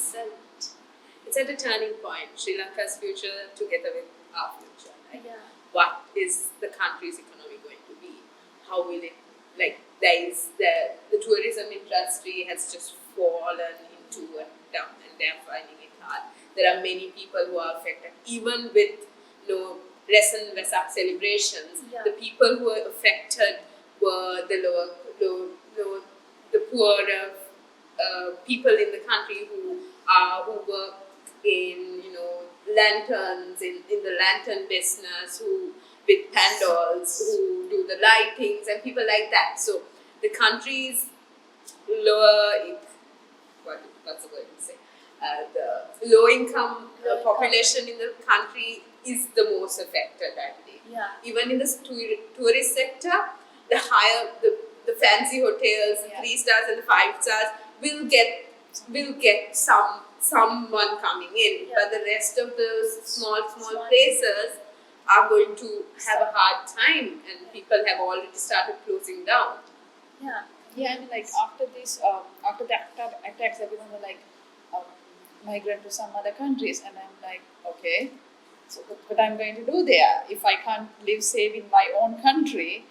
Excellent. It's at a turning point. Sri Lanka's future together with our future, right? Yeah. What is the country's economy going to be? How will it, like, there is the tourism industry has just fallen into a dump and they're finding it hard. There are many people who are affected, even with recent Vesak celebrations. Yeah. The people who were affected were the the poorer people in the country who work in lanterns in the lantern business, who with pandals, who do the lightings and people like that. So the country's lower what's the word to say? The low income population in the country is the most affected, I believe. Yeah. Even in the tourist sector, the higher the fancy hotels, Yeah. 3 stars and the 5 stars will get someone coming in, Yeah. but the rest of the small places are going to have a hard time, and people have already started closing down. Yeah. Yeah, and like after this, after the attacks, everyone were like migrate to some other countries, and I'm like, okay, so what I'm going to do there? If I can't live safe in my own country,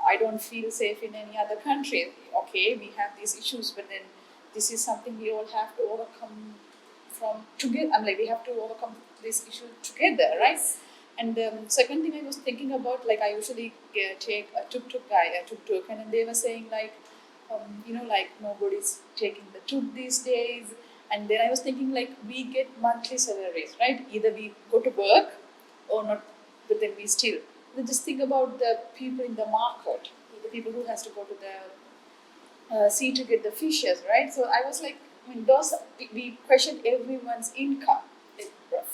I don't feel safe in any other country. Okay, we have these issues, but then this is something we all have to overcome from together. I'm like, we have to overcome this issue together, right? And the second thing I was thinking about, like I usually take a tuk-tuk, and then they were saying like, like nobody's taking the tuk these days. And then I was thinking like we get monthly salaries, right? Either we go to work or not, but then we still. Then just think about the people in the market, the people who has to go to the sea to get the fishes, right? So I was like, I mean, we questioned everyone's income.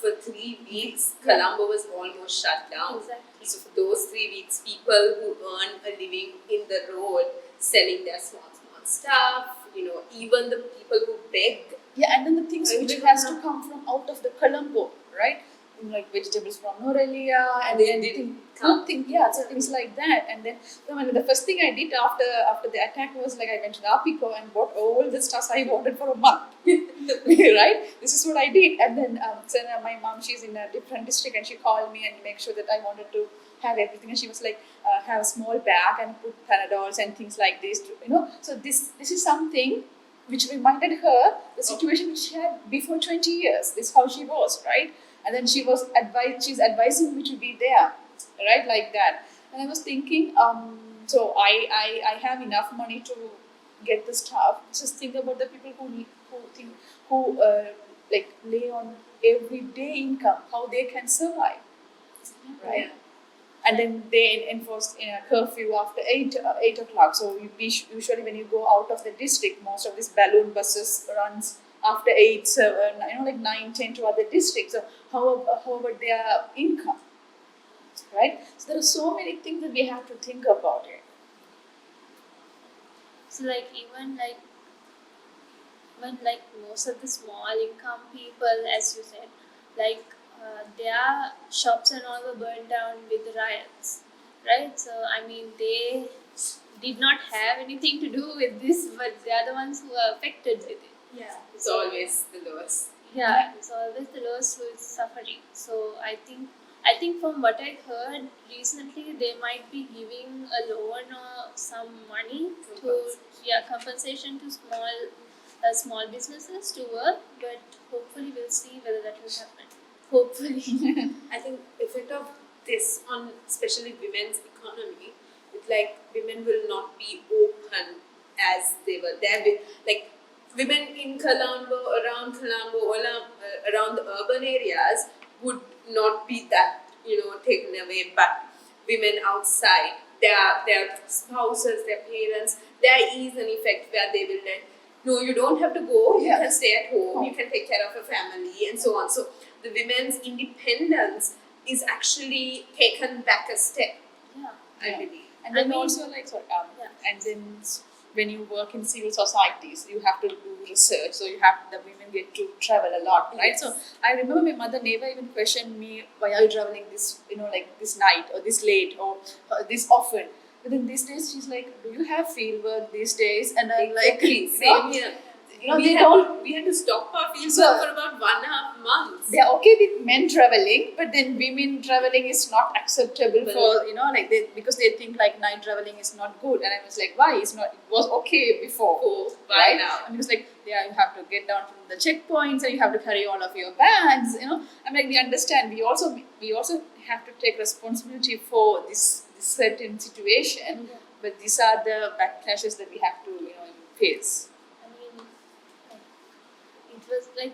For 3 weeks, Colombo was almost shut down. Exactly. So for those 3 weeks, people who earn a living in the road selling their small stuff, even the people who beg. Yeah, and then the things which has to come from out of the Colombo, right? Like vegetables from Norelia, and They then didn't come. so things like that. And then the first thing I did after the attack was like I went to the Apico and bought all the stuff I wanted for a month. Right? This is what I did. And then my mom, she's in a different district, and she called me and make sure that I wanted to have everything. And she was like, have a small bag and put Panadols and things like this. So this is something which reminded her the situation which she had before 20 years. This is how she was, right? And then she's advising me to be there, right? Like that. And I was thinking, so I have enough money to get the stuff. Just think about the people who like lay on everyday income, how they can survive, right? Yeah. And then they enforced a curfew after 8 o'clock. So usually when you go out of the district, most of these balloon buses runs after 8, 7, like 9, 10 to other districts. So how about their income, right? So there are so many things that we have to think about it. So even when most of the small income people, as you said, their shops and all were burned down with the riots, right? So I mean they did not have anything to do with this, but they are the ones who are affected with it. Yeah. It's always the lowest. Yeah, it's always the lowest who is suffering. So I think from what I heard recently, they might be giving a loan or some money compensation to small businesses to work. But hopefully, we'll see whether that will happen. Hopefully. I think effect of this on especially women's economy, it's like women will not be open as they were there. Like women in Colombo, around the urban areas would not be that taken away, but women outside, their spouses, their parents, there is an effect where they will let, no, you don't have to go, you can stay at home, you can take care of your family and so on. So the women's independence is actually taken back a step, Yeah. I believe. And then also and then when you work in civil societies, you have to do research. So the women get to travel a lot, right? Yes. So I remember my mother never even questioned me, why are you traveling this, like this night or this late or this often. But then these days she's like, do you have field work these days? And I'm like, Exactly. Same here. we had to stop our field So- work for about 1.5 months. They're okay with men traveling, but then women traveling is not acceptable Well- for, like because they think like night traveling is not good. And I was like, why? It's not, it was okay before. Oh, why Right? now? And it was like, yeah, you have to get down from the checkpoints and you have to carry all of your bags, I'm like, we understand. We also have to take responsibility for this certain situation, Yeah. but these are the backlashes that we have to, face. I mean, like, it was like